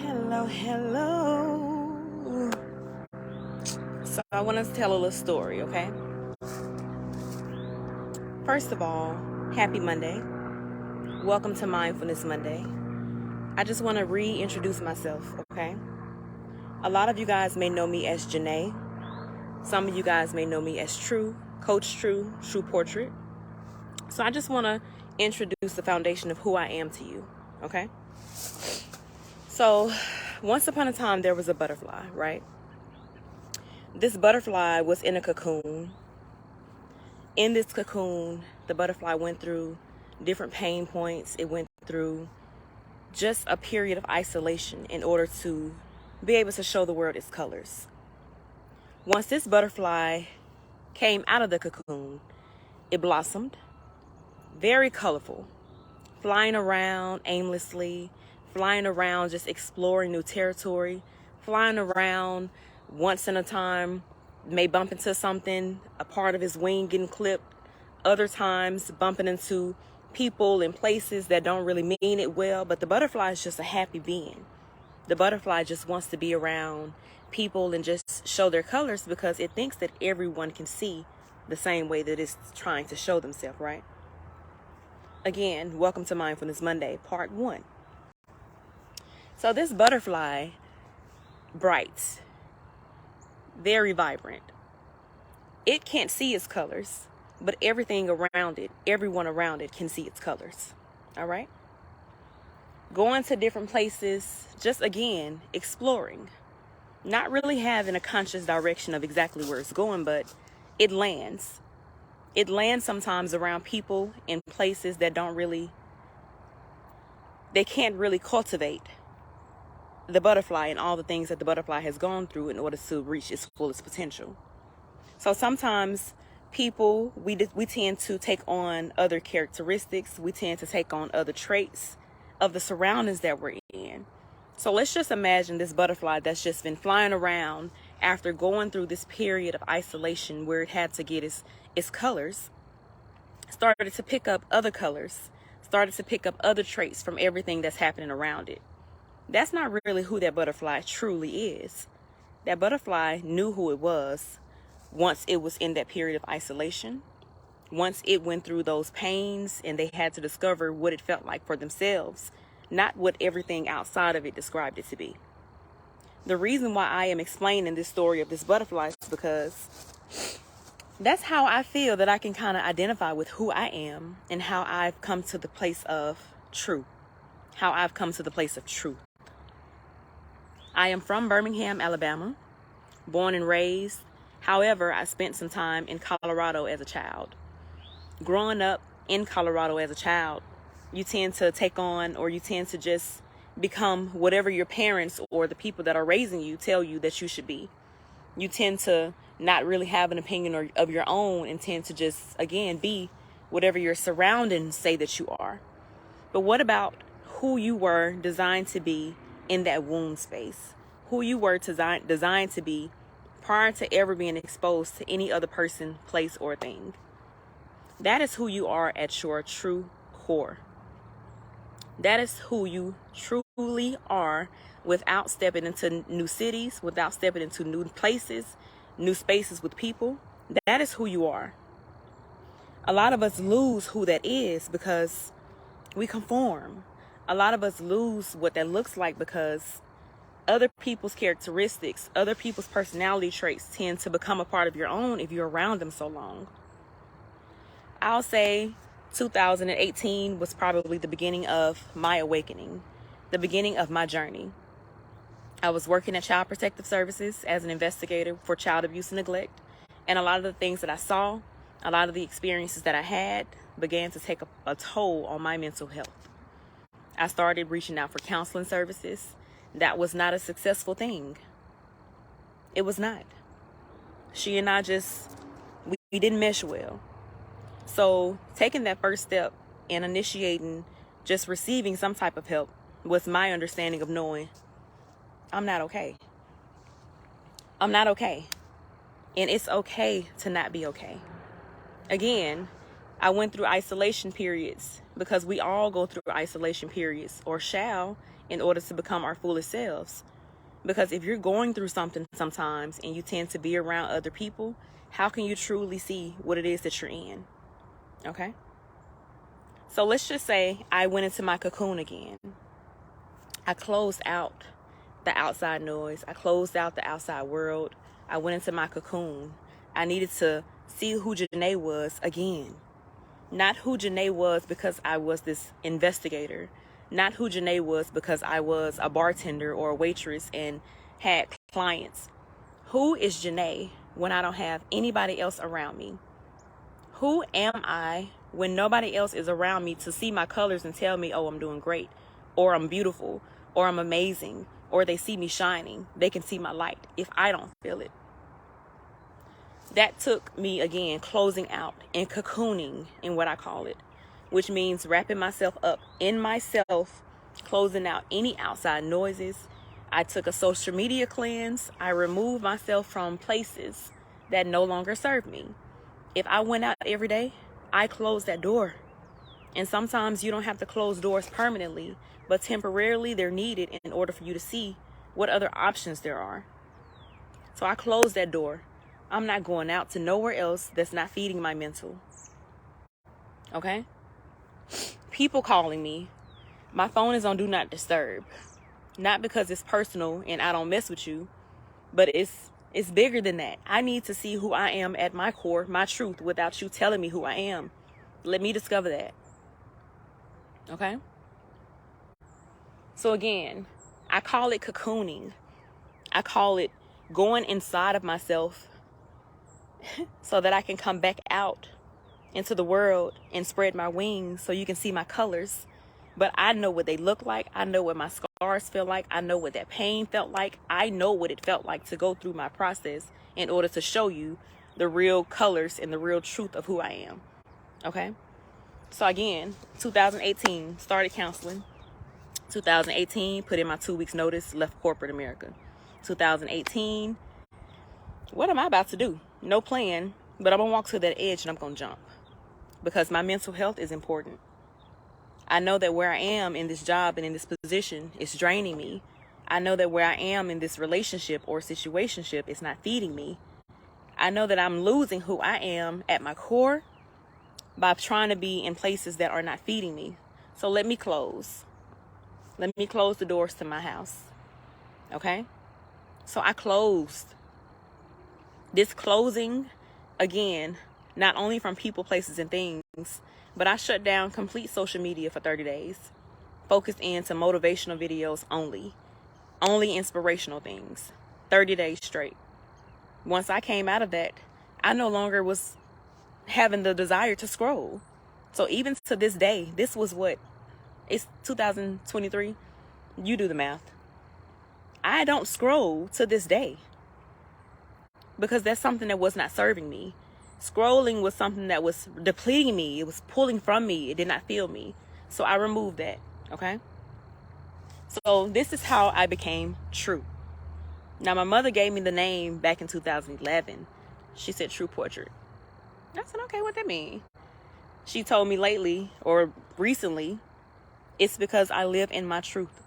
Hello. So I want to tell a little story, okay? First of all, happy Monday. Welcome to Mindfulness Monday. I just want to reintroduce myself, okay? A lot of you guys may know me as Janae. Some of you guys may know me as TRU, Coach TRU, True Portrait. So I just want to introduce the foundation of who I am to you, okay? So once upon a time, there was a butterfly, right? This butterfly was in a cocoon. In this cocoon, the butterfly went through different pain points. It went through just a period of isolation in order to be able to show the world its colors. Once this butterfly came out of the cocoon, it blossomed, very colorful, flying around aimlessly, flying around just exploring new territory, flying around once in a time, may bump into something, a part of his wing getting clipped, other times bumping into people and places that don't really mean it well, but the butterfly is just a happy being. The butterfly just wants to be around people and just show their colors because it thinks that everyone can see the same way that it's trying to show themselves, right? Again, welcome to Mindfulness Monday, part 1. So this butterfly, bright, very vibrant. It can't see its colors, but everything around it, everyone around it can see its colors. All right? Going to different places, just again, exploring. Not really having a conscious direction of exactly where it's going, but it lands. It lands sometimes around people in places that they can't really cultivate the butterfly and all the things that the butterfly has gone through in order to reach its fullest potential. So sometimes people, we tend to take on other characteristics. We tend to take on other traits of the surroundings that we're in. So let's just imagine this butterfly that's just been flying around after going through this period of isolation where it had to get its colors, started to pick up other colors, started to pick up other traits from everything that's happening around it. That's not really who that butterfly truly is. That butterfly knew who it was once it was in that period of isolation, once it went through those pains and they had to discover what it felt like for themselves, not what everything outside of it described it to be. The reason why I am explaining this story of this butterfly is because that's how I feel that I can kind of identify with who I am and how I've come to the place of truth, how I've come to the place of truth. I am from Birmingham, Alabama, born and raised. However, I spent some time in Colorado as a child. Growing up in Colorado as a child, you tend to take on, or you tend to just become whatever your parents or the people that are raising you tell you that you should be. You tend to not really have an opinion of your own and tend to just, again, be whatever your surroundings say that you are. But what about who you were designed to be in that womb space? Who you were designed to be prior to ever being exposed to any other person, place, or thing. That is who you are at your true core. That is who you truly are without stepping into new cities, without stepping into new places, new spaces with people. That is who you are. A lot of us lose who that is because we conform. A lot of us lose what that looks like because other people's characteristics, other people's personality traits tend to become a part of your own if you're around them so long. I'll say 2018 was probably the beginning of my awakening, the beginning of my journey. I was working at Child Protective Services as an investigator for child abuse and neglect, and a lot of the things that I saw, a lot of the experiences that I had began to take a toll on my mental health. I started reaching out for counseling services. That was not a successful thing. It was not. She and I we didn't mesh well. So taking that first step and initiating just receiving some type of help was my understanding of knowing I'm not okay. I'm not okay. And it's okay to not be okay. Again, I went through isolation periods because we all go through isolation periods, or shall, in order to become our fullest selves. Because if you're going through something sometimes and you tend to be around other people, how can you truly see what it is that you're in? Okay? So let's just say I went into my cocoon again. I closed out the outside noise. I closed out the outside world. I went into my cocoon. I needed to see who Janae was again. Not who Janae was because I was this investigator. Not who Janae was because I was a bartender or a waitress and had clients. Who is Janae when I don't have anybody else around me? Who am I when nobody else is around me to see my colors and tell me, oh, I'm doing great, or I'm beautiful, or I'm amazing, or they see me shining? They can see my light if I don't feel it. That took me, again, closing out and cocooning in what I call it, which means wrapping myself up in myself, closing out any outside noises. I took a social media cleanse. I removed myself from places that no longer serve me. If I went out every day, I closed that door. And sometimes you don't have to close doors permanently, but temporarily they're needed in order for you to see what other options there are. So I closed that door. I'm not going out to nowhere else that's not feeding my mental. Okay? People calling me. My phone is on Do Not Disturb. Not because it's personal and I don't mess with you, but it's bigger than that. I need to see who I am at my core, my truth, without you telling me who I am. Let me discover that. Okay? So again, I call it cocooning. I call it going inside of myself so that I can come back out into the world and spread my wings so you can see my colors. But I know what they look like. I know what my scars feel like. I know what that pain felt like. I know what it felt like to go through my process in order to show you the real colors and the real truth of who I am. Okay? So again, 2018, started counseling. 2018, put in my 2 weeks notice, left corporate America. 2018, what am I about to do? No plan, but I'm going to walk to that edge and I'm going to jump. Because my mental health is important. I know that where I am in this job and in this position is draining me. I know that where I am in this relationship or situationship is not feeding me. I know that I'm losing who I am at my core by trying to be in places that are not feeding me. So let me close. Let me close the doors to my house. Okay? So I closed. This closing, again, not only from people, places, and things, but I shut down complete social media for 30 days. Focused into motivational videos only. Only inspirational things. 30 days straight. Once I came out of that, I no longer was having the desire to scroll. So even to this day, this was what? It's 2023. You do the math. I don't scroll to this day. Because that's something that was not serving me. Scrolling was something that was depleting me. It was pulling from me. It did not fill me. So I removed that. Okay? So this is how I became TRU. Now, my mother gave me the name back in 2011. She said True Portrait. I said, okay, what that mean? She told me lately or recently, it's because I live in my truth.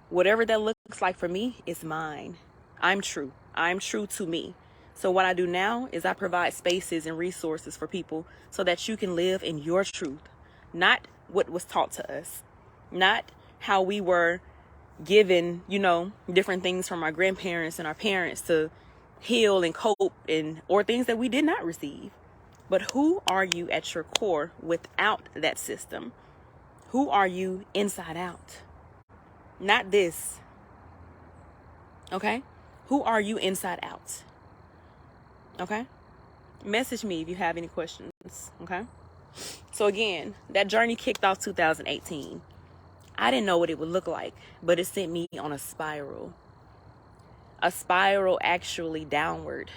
Whatever that looks like for me is mine. I'm true. I'm true to me. So what I do now is I provide spaces and resources for people so that you can live in your truth. Not what was taught to us. Not how we were given, different things from our grandparents and our parents to heal and cope or things that we did not receive. But who are you at your core without that system? Who are you inside out? Not this. Okay? Who are you inside out? Okay? Message me if you have any questions. Okay? So again, that journey kicked off 2018. I didn't know what it would look like, but it sent me on a spiral. A spiral actually downward.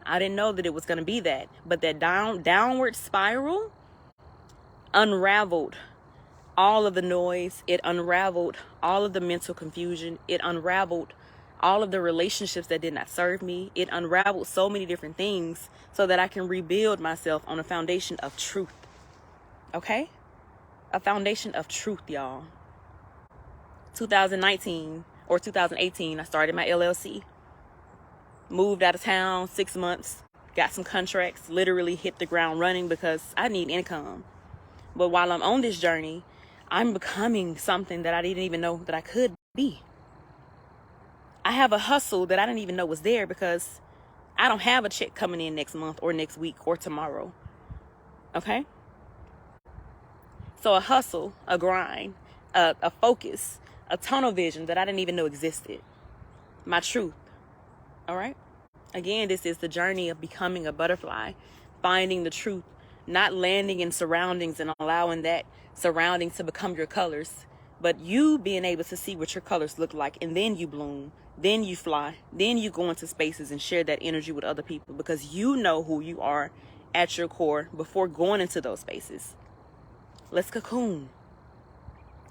I didn't know that it was going to be that, but that downward spiral unraveled all of the noise. It unraveled all of the mental confusion. It unraveled all of the relationships that did not serve me. It unraveled so many different things so that I can rebuild myself on a foundation of truth. Okay? a foundation of truth, y'all. 2019 or 2018, I started my LLC. Moved out of town 6 months, got some contracts, literally hit the ground running because I need income. But while I'm on this journey, I'm becoming something that I didn't even know that I could be. I have a hustle that I didn't even know was there because I don't have a check coming in next month or next week or tomorrow. Okay? So a hustle, a grind, a focus, a tunnel vision that I didn't even know existed. My truth. All right? Again, this is the journey of becoming a butterfly, finding the truth, not landing in surroundings and allowing that surrounding to become your colors, but you being able to see what your colors look like, and then you bloom, then you fly, then you go into spaces and share that energy with other people because you know who you are at your core before going into those spaces. Let's cocoon.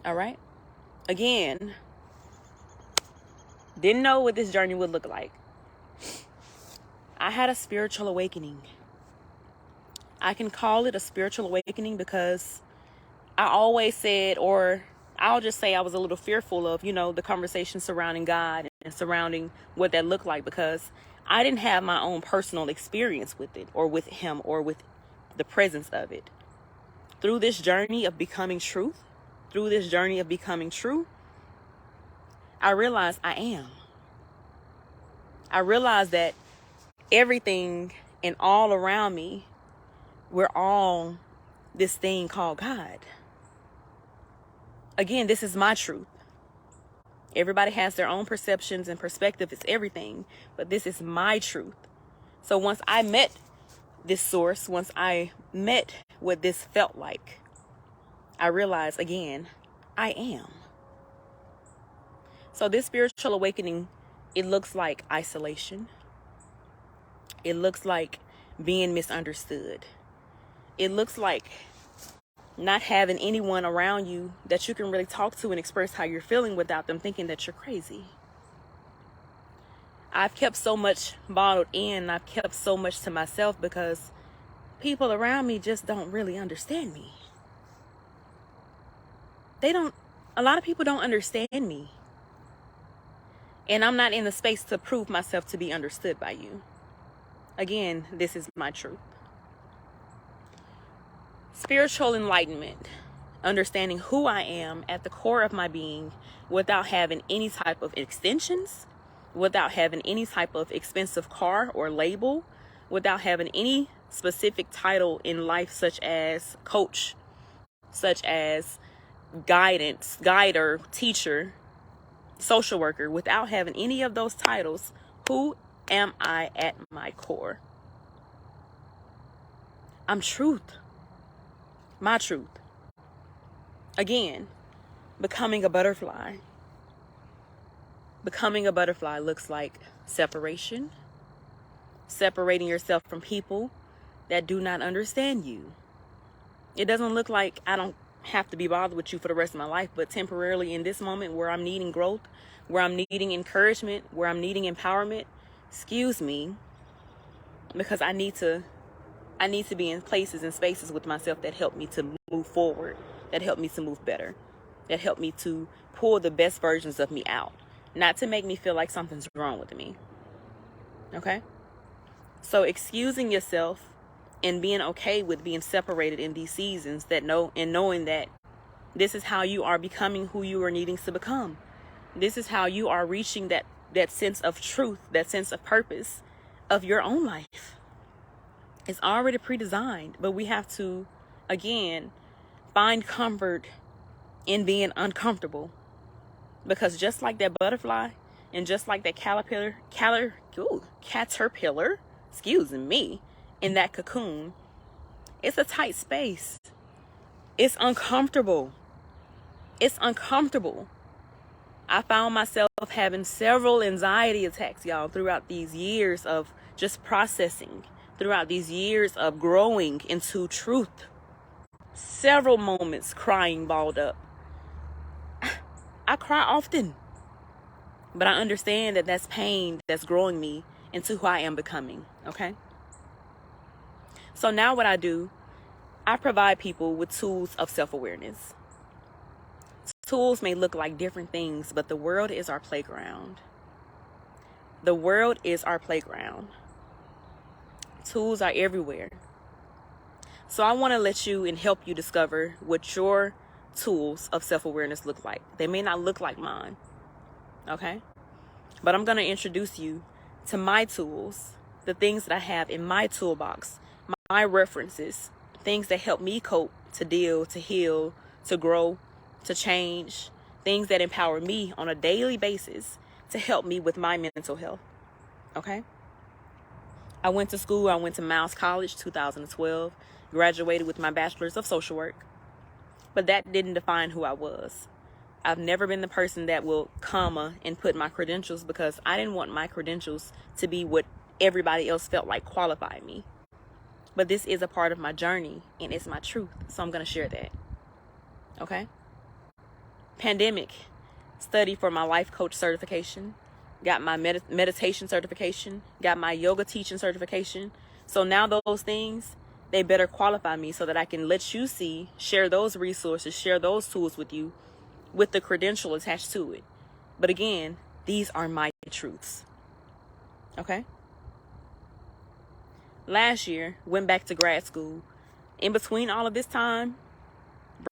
All right? Again, didn't know what this journey would look like. I had a spiritual awakening. I can call it a spiritual awakening because I always said, or I'll just say I was a little fearful of, the conversation surrounding God and surrounding what that looked like because I didn't have my own personal experience with it or with Him or with the presence of it. Through this journey of becoming true, I realized I am. I realized that everything and all around me, we're all this thing called God. Again, this is my truth. Everybody has their own perceptions and perspective. It's everything, but this is my truth. So once I met this source, once I met what this felt like, I realized again, I am. So this spiritual awakening, it looks like isolation. It looks like being misunderstood. It looks like not having anyone around you that you can really talk to and express how you're feeling without them thinking that you're crazy. I've kept so much bottled in. I've kept so much to myself because people around me just don't really understand me. A lot of people don't understand me. And I'm not in the space to prove myself to be understood by you. Again, this is my truth. Spiritual enlightenment, understanding who I am at the core of my being without having any type of extensions, without having any type of expensive car or label, without having any specific title in life such as coach, such as guider, teacher, social worker, without having any of those titles. Who am I at my core? I'm truth. My truth. Again, becoming a butterfly. Becoming a butterfly looks like separation, separating yourself from people that do not understand you. It doesn't look like I don't have to be bothered with you for the rest of my life, but temporarily in this moment where I'm needing growth, where I'm needing encouragement, where I'm needing empowerment, excuse me, because I need to be in places and spaces with myself that help me to move forward, that help me to move better, that help me to pull the best versions of me out, not to make me feel like something's wrong with me. Okay? So excusing yourself and being okay with being separated in these seasons, knowing that this is how you are becoming who you are needing to become. This is how you are reaching that sense of truth, that sense of purpose of your own life. It's already pre-designed, but we have to, again, find comfort in being uncomfortable. Because just like that butterfly and just like that caterpillar, excuse me, in that cocoon, it's a tight space. It's uncomfortable. I found myself having several anxiety attacks, y'all, throughout these years of just processing, throughout these years of growing into truth. Several moments crying balled up. I cry often, but I understand that that's pain that's growing me into who I am becoming, okay? So now what I do I provide people with tools of self-awareness. Tools may look like different things, but the world is our playground. The world is our playground. Tools are everywhere. So I want to let you and help you discover what your tools of self-awareness look like. They may not look like mine, okay? But I'm going to introduce you to my tools, the things that I have in my toolbox, my references, things that help me cope, to deal, to heal, to grow, to change, things that empower me on a daily basis to help me with my mental health, okay? I went to school. I went to Miles College 2012, graduated with my bachelor's of social work, but that didn't define who I was. I've never been the person that will comma and put my credentials, because I didn't want my credentials to be what everybody else felt like qualified me. But this is a part of my journey and it's my truth. So I'm going to share that. Okay. Pandemic, studied for my life coach certification, got my meditation certification, got my yoga teaching certification. So now those things, they better qualify me so that I can let you see, share those resources, share those tools with you, with the credential attached to it. But again, these are my truths. Okay? Last year, went back to grad school. In between all of this time,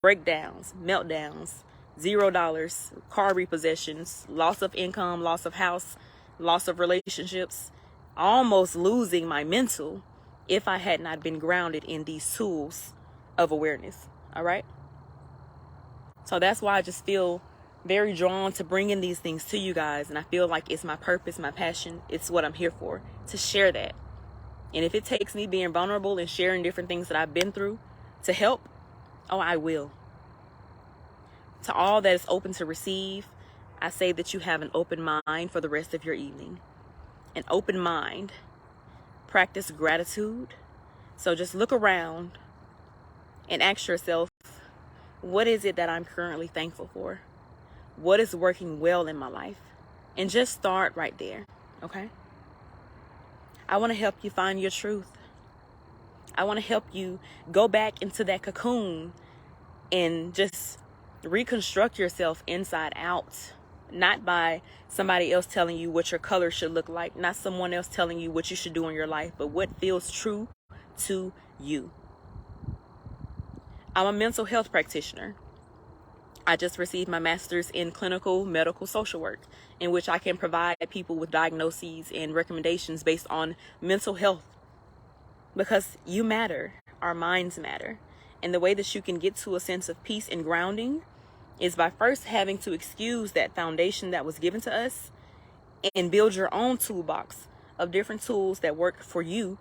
breakdowns, meltdowns, $0, car repossessions, loss of income, loss of house, loss of relationships, almost losing my mental if I had not been grounded in these tools of awareness. All right? So that's why I just feel very drawn to bringing these things to you guys. And I feel like it's my purpose, my passion. It's what I'm here for, to share that. And if it takes me being vulnerable and sharing different things that I've been through to help, oh, I will. To all that is open to receive, I say that you have an open mind for the rest of your evening. An open mind. Practice gratitude. So just look around and ask yourself, what is it that I'm currently thankful for? What is working well in my life? And just start right there, okay? I want to help you find your truth. I want to help you go back into that cocoon and just reconstruct yourself inside out. Not by somebody else telling you what your color should look like, not someone else telling you what you should do in your life, but what feels true to you. I'm a mental health practitioner. I just received my master's in clinical medical social work, in which I can provide people with diagnoses and recommendations based on mental health. Because you matter, our minds matter. And the way that you can get to a sense of peace and grounding is by first having to excuse that foundation that was given to us and build your own toolbox of different tools that work for you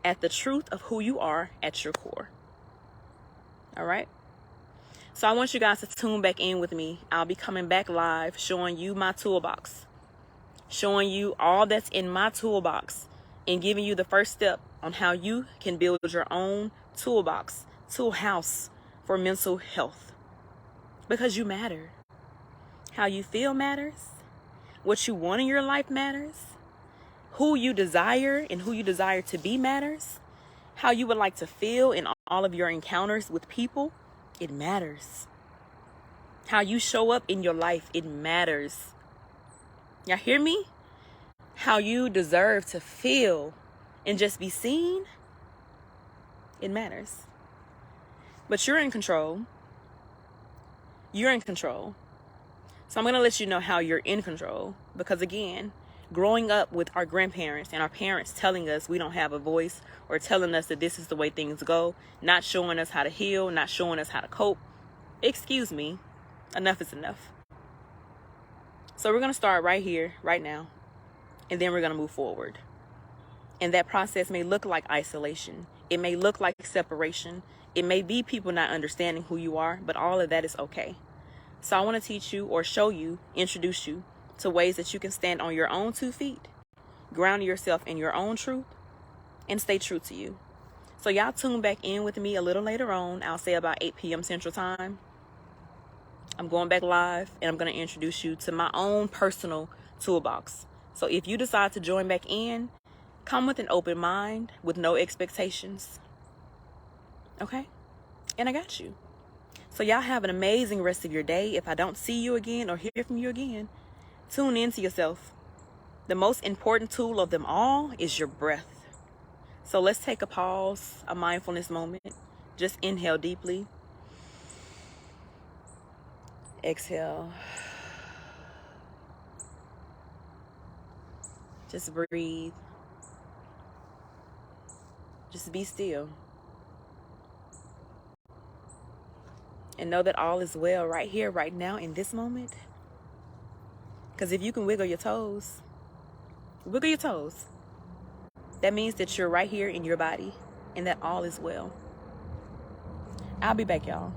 at the truth of who you are at your core. All right? So I want you guys to tune back in with me. I'll be coming back live showing you my toolbox, showing you all that's in my toolbox, and giving you the first step on how you can build your own toolbox, tool house for mental health. Because you matter. How you feel matters. What you want in your life matters. Who you desire and who you desire to be matters. How you would like to feel in all of your encounters with people, it matters. How you show up in your life, it matters. Y'all hear me? How you deserve to feel and just be seen, it matters. But you're in control. You're in control. So I'm going to let you know how you're in control. Because again, growing up with our grandparents and our parents telling us we don't have a voice, or telling us that this is the way things go, not showing us how to heal, not showing us how to cope. Excuse me, enough is enough. So we're going to start right here, right now, and then we're going to move forward. And that process may look like isolation. It may look like separation. It may be people not understanding who you are, but all of that is okay. So I want to teach you, or show you, introduce you to ways that you can stand on your own 2 feet, ground yourself in your own truth, and stay true to you. So y'all tune back in with me a little later on. I'll say about 8 p.m. Central Time. I'm going back live, and I'm going to introduce you to my own personal toolbox. So if you decide to join back in, come with an open mind, with no expectations. Okay? And I got you. So y'all have an amazing rest of your day. If I don't see you again or hear from you again, tune in to yourself. The most important tool of them all is your breath. So let's take a pause, a mindfulness moment. Just inhale deeply. Exhale. Just breathe. Just be still. And know that all is well right here, right now, in this moment. Because if you can wiggle your toes, that means that you're right here in your body and that all is well. I'll be back, y'all.